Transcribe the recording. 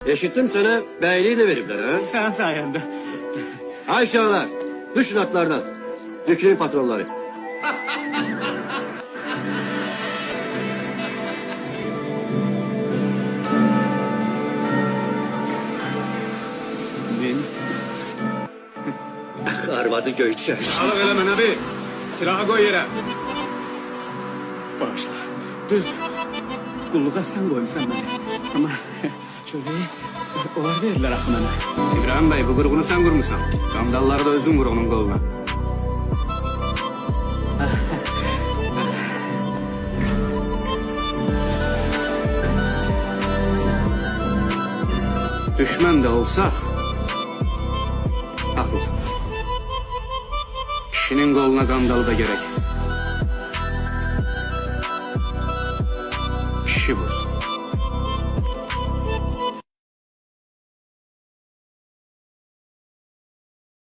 Eşittim sana, beyliği de veripler ha. Sen sayende. Ayşe'ler, düşün atlardan. Dükünün patronları. Ben... Arvadı Göyçer. Alıp elemen abi. Silahı koy yere. Bağışla. Düzdür. Kulluğa sen koymuşsan beni. Ama şöyle olar verirler aklına. İbrahim Bey, bu grubunu sen kurmuşsan. Kandalları da özün vur onun koluna. Düşman da olsak, haklısın. Kişinin koluna kandalı da gerek.